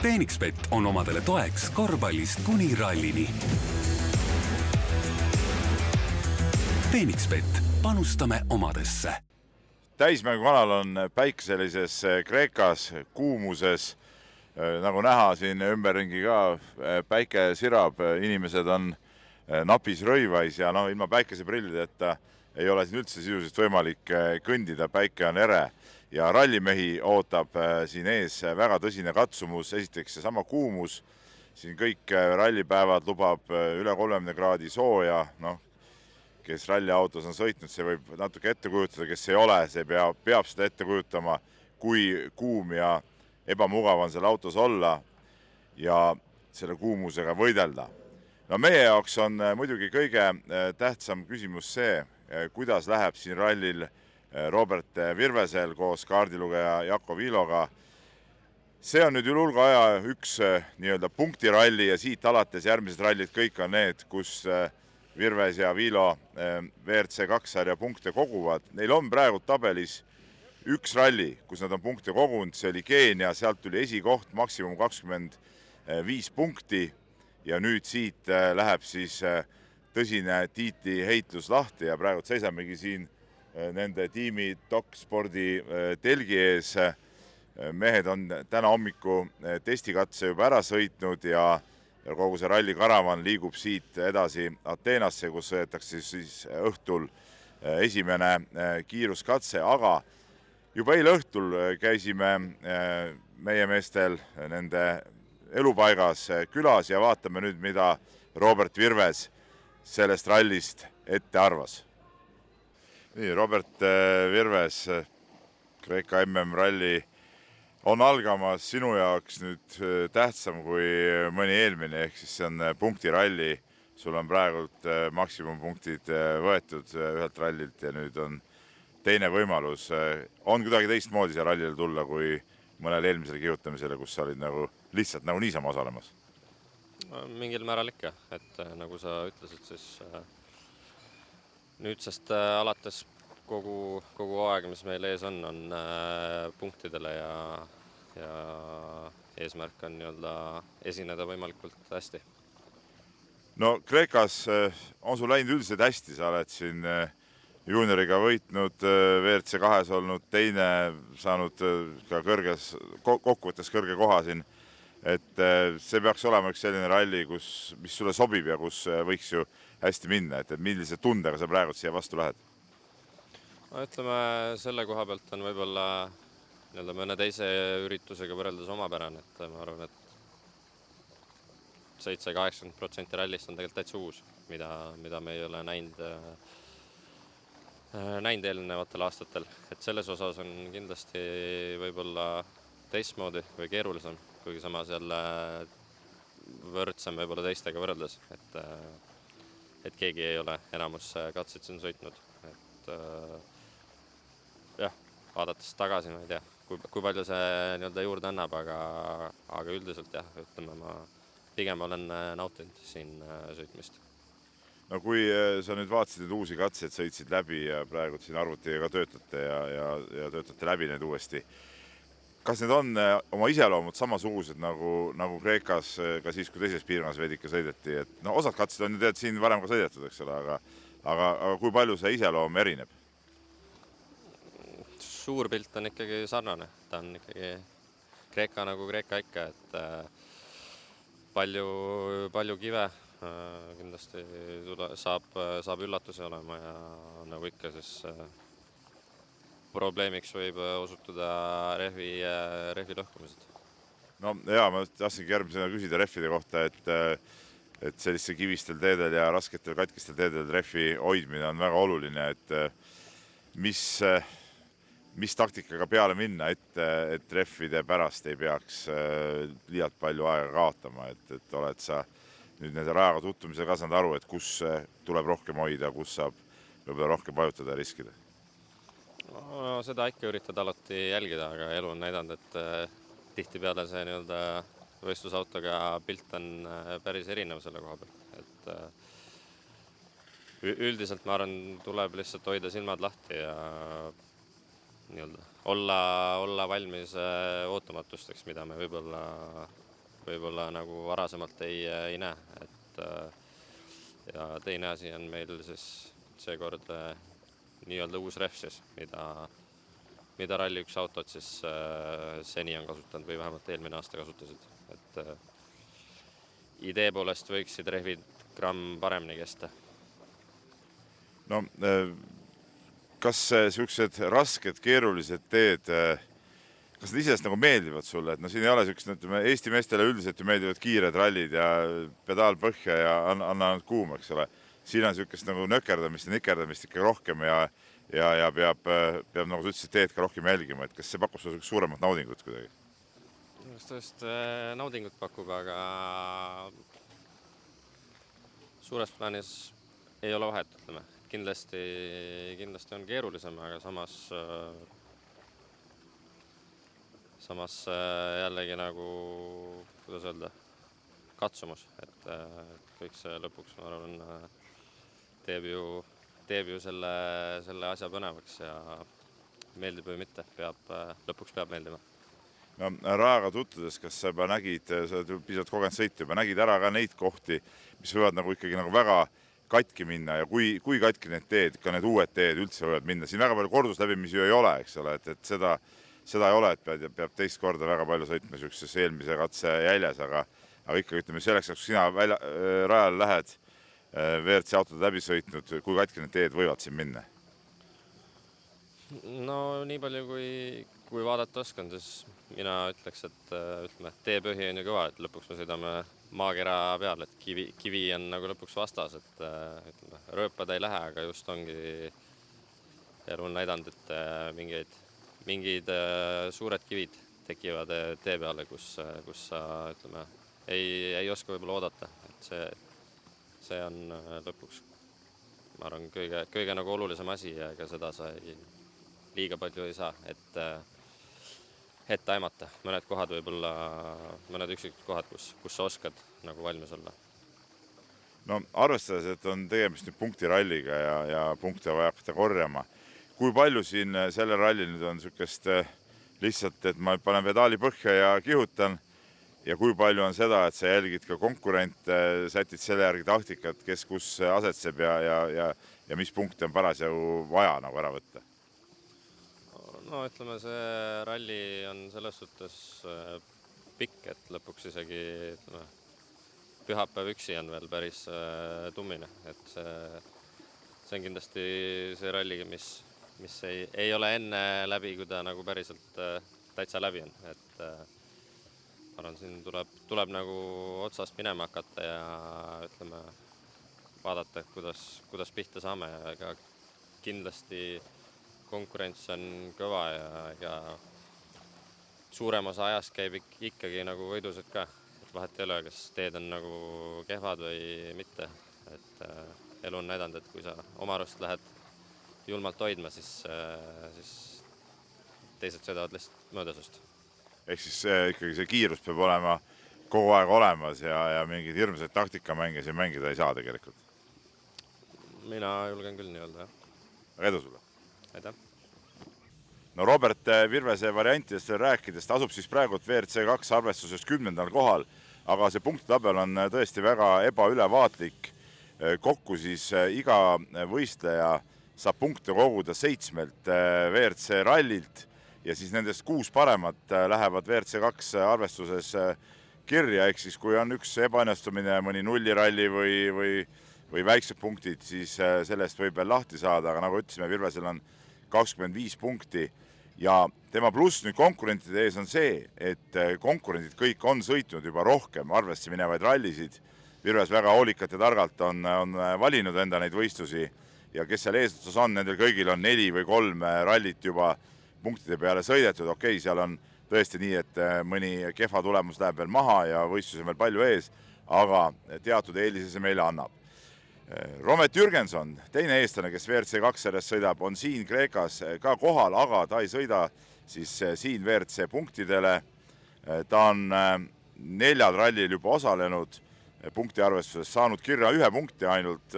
Phoenixbet on omadele toeks korvpallist kuni rallini. Phoenixbet, panustame omadesse. Täismängukanal on päikeselises Kreekas, kuumuses. Nagu näha siin ümberringi ka päike sirab, inimesed on napis rõivais ja ilma päikeseprillideta ei ole siin üldse sisuliselt võimalik kõndida, päike on ere ja rallimehi ootab siin ees väga tõsine katsumus. Esiteks seesama kuumus, siin kõik rallipäevad lubab üle 30 kraadi sooja, kes ralliautos on sõitnud, see võib natuke ette kujutada, kes ei ole, see peab seda ette kujutama, kui kuum ja ebamugav on seal autos olla ja selle kuumusega võidelda. Meie jaoks on muidugi kõige tähtsam küsimus see, kuidas läheb siin rallil Robert Virvesel koos kaardilugeja Jakko Viiloga. See on nüüd üle hulga aja üks nii-öelda punktiralli ja siit alates järgmised rallid kõik on need, kus Virves ja Viilo WRC 2 sarja punkte koguvad. Neil on praegu tabelis üks ralli, kus nad on punkte kogunud, see oli Keenia, sealt tuli esikoht, maksimum 25 punkti ja nüüd siit läheb siis tõsine tiitli heitlus lahti ja praegu seisamegi siin nende tiimi Dokspordi telgi ees. Mehed on täna hommiku testikatse juba ära sõitnud ja kogu see rallikaravan liigub siit edasi Ateenasse, kus sõidetakse siis õhtul esimene kiiruskatse, aga juba eile õhtul käisime meie meestel nende elupaigas külas ja vaatame nüüd, mida Robert Virves sellest rallist ette arvas. Nii, Robert Virves, Kreeka MM-ralli on algamas sinu jaoks nüüd tähtsam kui mõni eelmine, ehk siis see on punktiralli. Sul on praegult maksimumpunktid võetud ühelt rallilt ja nüüd on teine võimalus. On kuidagi teistmoodi see rallile tulla kui mõnel eelmisel kihutamisele, kus sa olid lihtsalt niisama osalemas? Mingil määral ikka, et nagu sa ütlesid, siis nüüdsest alates kogu aeg, mis meil ees on punktidele ja eesmärk on esineda võimalikult hästi. Kreekas on sul läinud üldiselt hästi, sa oled siin juunioriga võitnud, WRC 2 olnud teine, saanud ka kokkuvõttes kõrge koha siin. Et see peaks olema üks selline ralli, mis sulle sobib ja kus võiks ju hästi minna. Et millise tundega sa praegu siia vastu lähed? Ütleme, selle koha pealt on võib-olla mõne teise üritusega võrreldes omapärane, et ma arvan, et 7-80% rallist on tegelikult täitsa uus, mida me ei ole näinud eelnevatel aastatel. Et selles osas on kindlasti võib-olla teistmoodi või keerulisem, kuigi samas jälle võrdsem võib-olla teistega võrreldes, et keegi ei ole enamus katseid siin sõitnud. Et jah, vaadates tagasi, ma ei tea, kui palju see juurde annab, aga üldiselt jah, ütleme, ma pigem olen nautinud siin sõitmist. Kui sa nüüd vaatasid need uusi katseid, sõitsid läbi ja praegu siin arvutiga töötate ja töötate läbi need uuesti. Kas need on oma iseloomud samasugused nagu Kreekas ka siis, kui teises piirkonnas veidike sõideti? Osad katsed on ju siin varem ka sõidetud, eks ole, aga kui palju see iseloom erineb? Suur pilt on ikkagi sarnane. Ta on ikkagi Kreeka nagu Kreeka ikka, et palju kive. Kindlasti saab üllatusi olema ja nagu ikka siis probleemiks võib osutuda rehvi lõhkumised. Jaa, ma tahtsingi järgmisena küsida rehvide kohta, et selliste kivistel teedel ja rasketel katkistel teedel rehvi hoidmine on väga oluline, et mis taktikaga peale minna, et rehvide pärast ei peaks liialt palju aega kaotama, et oled sa nüüd nende rajaga tuttumisel ka saanud aru, et kus tuleb rohkem hoida, kus saab võib-olla rohkem vajutada ja riskida? Seda ikka üritad alati jälgida, aga elu on näidanud, et tihtipeale see võistlusautoga pilt on päris erinev selle koha pealt. Üldiselt ma arvan, tuleb lihtsalt hoida silmad lahti ja olla valmis ootamatusteks, mida me võib-olla nagu varasemalt ei näe, et ja teine asi on meil siis seekord nii-öelda uus rehv siis, mida Rally1 autod siis seni on kasutanud või vähemalt eelmine aasta kasutasid, et idee poolest võiksid rehvid gramm paremini kesta. No kas siuksed rasked, keerulised teed, kas need isest nagu meeldivad sulle, et no siin ei ole siukest, ütleme, Eesti meestele üldiselt ju meeldivad kiired rallid ja pedaal põhja ja anna kuum, eks ole. Siin on siukest nagu nökerdamist ja nikerdamist ikka rohkem ja peab nagu sa ütlesid, teed ka rohkem jälgima, et kas see pakub sulle suuremat naudingut kuidagi? Just naudingut pakub, aga suures plaanis ei ole vahet, ütleme. Kindlasti on keerulisem, aga samas jällegi nagu, kuidas öelda, katsumus, et kõik see lõpuks, ma arvan, teeb ju selle asja põnevaks ja meeldib või mitte, lõpuks peab meeldima. No, Rajaga tutvudes, kas sa juba nägid, sa oled pisut kogenud sõitu, juba nägid ära ka neid kohti, mis võivad nagu ikkagi nagu väga katki minna ja kui katki need teed, ka need uued teed üldse võivad minna. Siin väga palju kordusläbimisi ju ei ole, eks ole, et seda ei ole, et peab teist korda väga palju sõitma siukses eelmise katse jäljes, aga ikkagi ütleme selleks, kui sina rajale lähed WRC autod läbi sõitnud, kui katki need teed võivad siin minna? No nii palju, kui vaadata oskan, siis mina ütleks, et ütleme, teepõhi on ju kõva, et lõpuks me sõidame maakera peal, et kivi on nagu lõpuks vastas, et ütleme, rööpad ei lähe, aga just ongi elu on näidanud, et mingid suured kivid tekivad tee peale, kus sa ütleme, ei oska võib-olla oodata, et see on lõpuks, ma arvan, kõige nagu olulisem asi ja ega seda sa liiga palju ei saa, et aimata. Mõned kohad võib-olla, mõned üksikud kohad, kus sa oskad nagu valmis olla. No arvestades, et on tegemist nüüd punktiralliga ja punkte vaja hakata korjama. Kui palju siin selle ralli nüüd on sükest lihtsalt, et ma panen pedaali põhja ja kihutan ja kui palju on seda, et sa jälgid ka konkurente, sätid selle järgi taktikat, kes kus asetseb ja mis punkte on parasjagu vaja nagu ära võtta? No ütleme, see ralli on selles suhtes pikk, et lõpuks isegi pühapäev üksi on veel päris tummine, et see on kindlasti see ralli, mis ei ole enne läbi, kui ta nagu päriselt täitsa läbi on, et ma arvan, siin tuleb nagu otsast minema hakata ja ütleme, vaadata, kuidas pihta saame ja ega kindlasti konkurents on kõva ja suurem osa ajast käib ikkagi nagu võidused ka, et vahet ei ole, kas teed on nagu kehvad või mitte, et elu on näidanud, et kui sa oma arust lähed julmalt hoidma, siis teised sõidavad lihtsalt mööda sust. Ehk siis ikkagi see kiirus peab olema kogu aeg olemas ja mingeid hirmsaid taktikamänge siin mängida ei saa tegelikult? Mina julgen küll nii öelda, jah. Edu sulle! Aitäh! No Robert Virvese variantidest rääkides, ta asub siis praegu WRC2 arvestuses 10. kohal, aga see punktitabel on tõesti väga ebaülevaatlik. Kokku siis iga võistleja saab punkte koguda 7 WRC rallilt ja siis nendest 6 paremat lähevad WRC2 arvestuses kirja, ehk siis kui on üks ebaõnnestumine, mõni nulliralli või väiksed punktid, siis sellest võib veel lahti saada, aga nagu ütlesime, Virvesel on 25 punkti ja tema pluss nüüd konkurentide ees on see, et konkurendid kõik on sõitnud juba rohkem arvesse minevaid rallisid. Virves väga hoolikalt ja targalt on valinud enda neid võistlusi ja kes seal eesotsas on, nendel kõigil on 4 või 3 rallit juba punktide peale sõidetud. Okei, seal on tõesti nii, et mõni kehva tulemus läheb veel maha ja võistlusi on veel palju ees, aga teatud eelise see meile annab. Romet Jürgenson, teine eestlane, kes WRC2-s sõidab, on siin Kreekas ka kohal, aga ta ei sõida siis siin WRC punktidele. Ta on 4 rallil juba osalenud, punktiarvestuses saanud kirja 1 punkti ainult.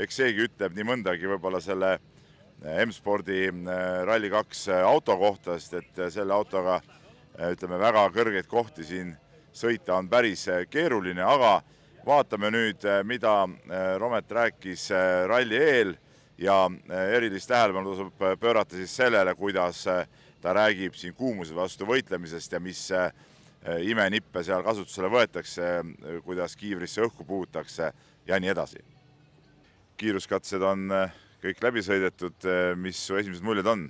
Eks seegi ütleb nii mõndagi võib-olla selle M-Spordi Rally2 auto kohta, sest et selle autoga ütleme väga kõrgeid kohti siin sõita on päris keeruline, aga vaatame nüüd, mida Romet rääkis ralli eel ja erilist tähelepanu tasub pöörata siis sellele, kuidas ta räägib siin kuumuse vastu võitlemisest ja mis imenippe seal kasutusele võetakse, kuidas kiivrisse õhku puutakse ja nii edasi. Kiiruskatsed on kõik läbi sõidetud, mis su esimesed muljed on?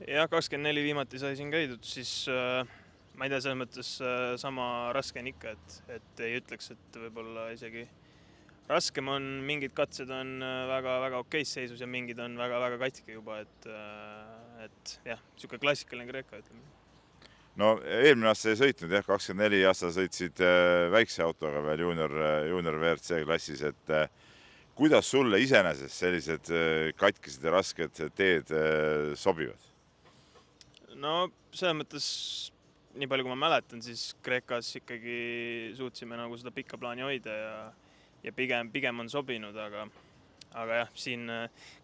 Jah, 24 viimati sai siin käidud, siis ma ei tea, selles mõttes sama raske on ikka, et ei ütleks, et võib-olla isegi raskem on, mingid katsed on väga okeis seisus ja mingid on väga katki juba, et jah, niisugune klassikaline Kreeka, ütleme. No eelmine aasta ei sõitnud, jah, 24 aasta sõitsid väikse autoga veel junior WRC klassis, et kuidas sulle iseenesest sellised katkised ja rasked teed sobivad? No selles mõttes, nii palju kui ma mäletan, siis Kreekas ikkagi suutsime nagu seda pikka plaani hoida ja pigem on sobinud, aga jah, siin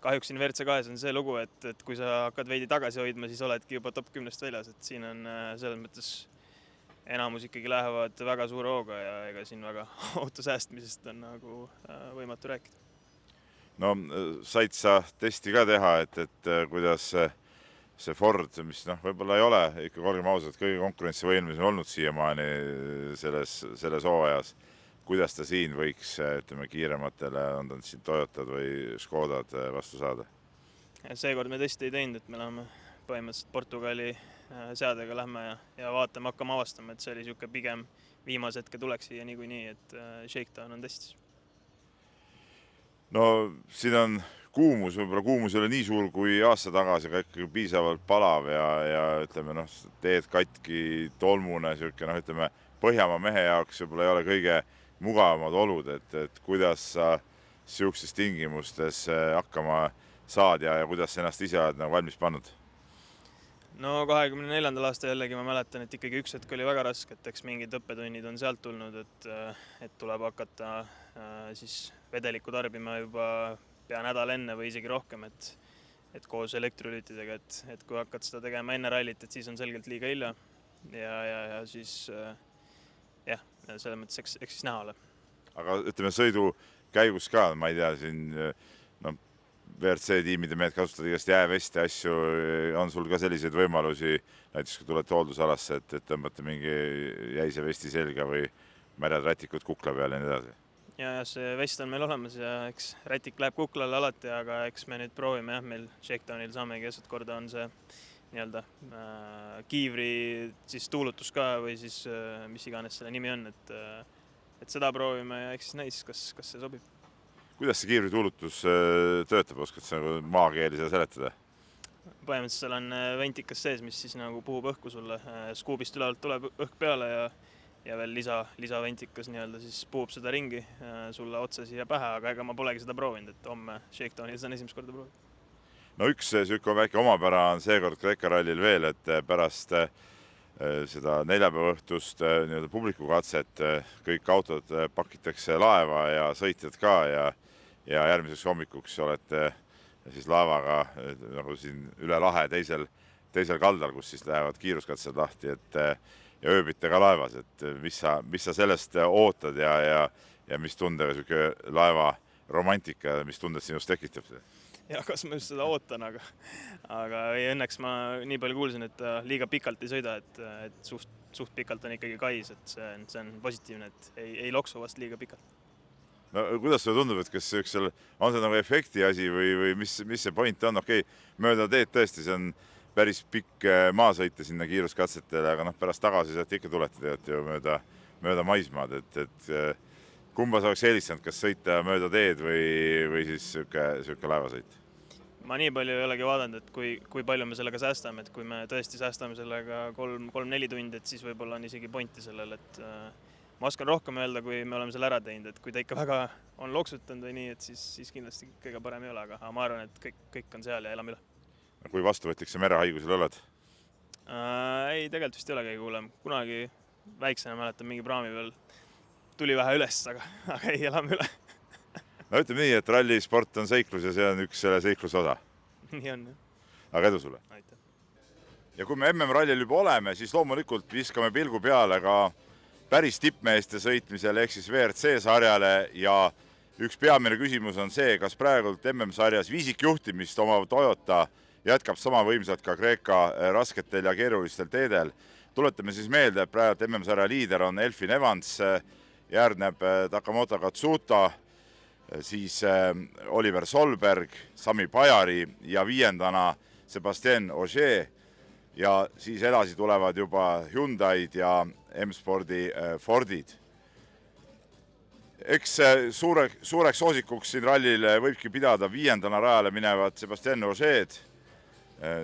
kahjuks siin WRC2 on see lugu, et kui sa hakkad veidi tagasi hoidma, siis oledki juba top 10 väljas, et siin on selles mõttes enamus ikkagi lähevad väga suure hooga ja ega siin väga auto säästmisest on nagu võimatu rääkida. No said sa testi ka teha, et kuidas see Ford, mis võib-olla ei ole ikka, olgem ausad, kõige konkurentsivõimlisem olnud siiamaani selles hooajas. Kuidas ta siin võiks, ütleme, kiirematele, on ta siin Toyotad või Škodad vastu saada? Seekord me testi ei teinud, et me läheme põhimõtteliselt Portugali seadega lähme ja vaatame, hakkame avastama, et see oli niisugune pigem viimase hetke tuleks siia niikuinii, et Shakedown on testis. No siin on kuumus, võib-olla kuumus ei ole nii suur kui aasta tagasi, aga ikkagi piisavalt palav ja ütleme, teed katki, tolmune, ütleme, Põhjamaa mehe jaoks võib-olla ei ole kõige mugavamad olud, et kuidas sa niisugustes tingimustes hakkama saad ja kuidas ennast ise oled valmis pannud? No 24. aasta jällegi ma mäletan, et ikkagi üks hetk oli väga raske, et eks mingid õppetunnid on sealt tulnud, et tuleb hakata siis vedelikku tarbima juba pea nädal enne või isegi rohkem, et koos elektrolüütidega, et kui hakkad seda tegema enne rallit, et siis on selgelt liiga hilja ja siis jah, selles mõttes eks siis näha ole. Aga ütleme sõidu käigus ka, ma ei tea, siin WRC tiimide mehed kasutavad igast jäävesti asju, on sul ka selliseid võimalusi, näiteks kui tuled hooldusalasse, et tõmbate mingi jäise vesti selga või märjad rätikud kukla peale ja nii edasi? Ja see vest on meil olemas ja eks rätik läheb kuklale alati, aga eks me nüüd proovime, jah, meil Shakedownil saamegi eesat korda on see nii-öelda kiivri siis tuulutus ka või siis mis iganes selle nimi on, et seda proovime ja eks siis näis, kas see sobib. Kuidas see kiivri tuulutus töötab, oskad sa maakeeli seda seletada? Põhimõtteliselt seal on ventikas sees, mis siis nagu puhub õhku sulle, skuubist ülevalt tuleb õhk peale ja veel lisaventikas nii-öelda siis puhub seda ringi sulle otsa siia pähe, aga ega ma polegi seda proovinud, et homme Shakedownil seda on esimest korda proovinud. No üks niisugune väike omapära on seekord Kreeka rallil veel, et pärast seda neljapäeva õhtust nii-öelda publikukatset kõik autod pakitakse laeva ja sõitjad ka ja järgmiseks hommikuks olete siis laevaga nagu siin üle lahe teisel kaldal, kus siis lähevad kiiruskatsed lahti, ja ööbite ka laevas, et mis sa sellest ootad ja mis tundega niisugune laeva romantika, mis tunded sinust tekitab see? Ja kas ma just seda ootan, aga õnneks ma nii palju kuulsin, et liiga pikalt ei sõida, et suht pikalt on ikkagi kais, et see on positiivne, et ei loksu vast liiga pikalt. No kuidas sulle tundub, et kas on see nagu efekti asi või mis see point on? Okei, mööda teed tõesti, see on päris pikk maasõite sinna kiiruskatsetele, aga pärast tagasi sealt ikka tulete tegelikult ju mööda maismaad, et kumba sa oleks eelistanud, kas sõita mööda teed või siis niisugune laevasõit? Ma nii palju ei olegi vaadanud, et kui palju me sellega säästame, et kui me tõesti säästame sellega 3-4 tundi, et siis võib-olla on isegi pointi sellel, et ma oskan rohkem öelda, kui me oleme selle ära teinud, et kui ta ikka väga on loksutanud või nii, et siis kindlasti kõige parem ei ole, aga ma arvan, et kõik on seal ja elame üle. Kui vastuvõtlik see merehaigusel oled? Ei, tegelikult vist ei ole kõige hullem. Kunagi väiksena mäletan mingi praami peal tuli vähe üles, aga ei, elame üle. No ütleme nii, et rallisport on seiklus ja see on üks selle seikluse osa. nii on. Aga edu sulle! Aitäh! Ja kui me MM-rallil juba oleme, siis loomulikult viskame pilgu peale ka päris tippmeeste sõitmisel ehk siis WRC sarjale ja üks peamine küsimus on see, kas praegult MM-sarjas viisikjuhtimist omav Toyota jätkab sama võimsalt ka Kreeka rasketel ja keerulistel teedel. Tuletame siis meelde, et praegu MM-sarja liider on Elfin Evans, järgneb Takamoto Katsuta, siis Oliver Solberg, Sami Pajari ja viiendana Sebastien Ogier ja siis edasi tulevad juba Hyundai'd ja M-spordi Fordid. Eks suureks soosikuks siin rallil võibki pidada viiendana rajale minevad Sebastien Ogier'd,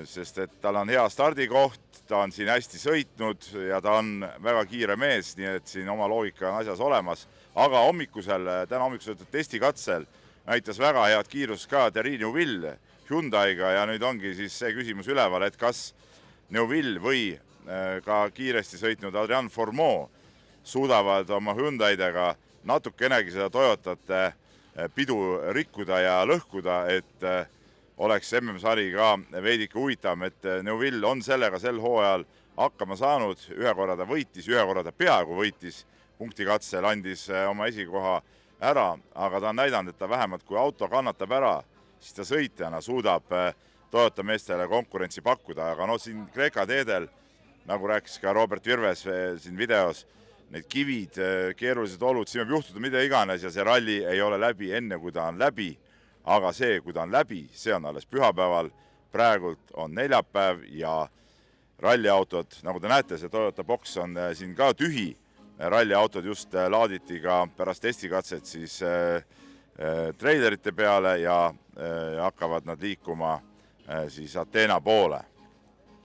sest et tal on hea stardikoht, ta on siin hästi sõitnud ja ta on väga kiire mees, nii et siin oma loogika on asjas olemas. Aga täna hommikusel testikatsel näitas väga head kiirust ka Thierry Neuville Hyundai'ga ja nüüd ongi siis see küsimus üleval, et kas Neuville või ka kiiresti sõitnud Adrian Fourmaux suudavad oma Hyundai'dega natukenegi seda Toyotate pidu rikkuda ja lõhkuda, et oleks MM-sari ka veidike huvitavam, et Neuville on sellega sel hooajal hakkama saanud, ühe korra ta võitis, ühe korra ta peaaegu võitis, punktikatsel andis oma esikoha ära, aga ta on näidanud, et ta vähemalt kui auto kannatab ära, siis ta sõitjana suudab Toyota meestele konkurentsi pakkuda, aga siin Kreeka teedel, nagu rääkis ka Robert Virves siin videos, need kivid, keerulised olud, siin võib juhtuda mida iganes ja see ralli ei ole läbi enne, kui ta on läbi, aga see, kui ta on läbi, see on alles pühapäeval, praegult on neljapäev ja ralliautod, nagu te näete, see Toyota boks on siin ka tühi, ralliautod just laaditi ka pärast testikatset siis treilerite peale ja hakkavad nad liikuma siis Ateena poole.